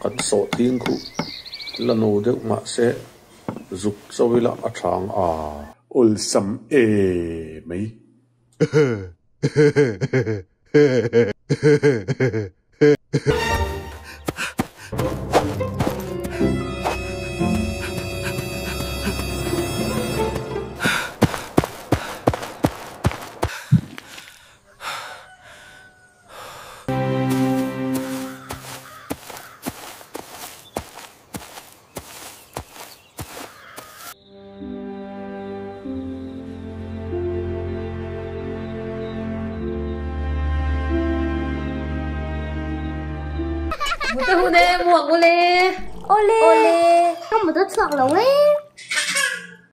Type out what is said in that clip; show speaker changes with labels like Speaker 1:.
Speaker 1: kan so ting khu lano de ma se zuk zawila athang a ul sam e mai
Speaker 2: Một cái hôn em buộc ô lê. Ô lê. Không một đất sọc lắm ấy.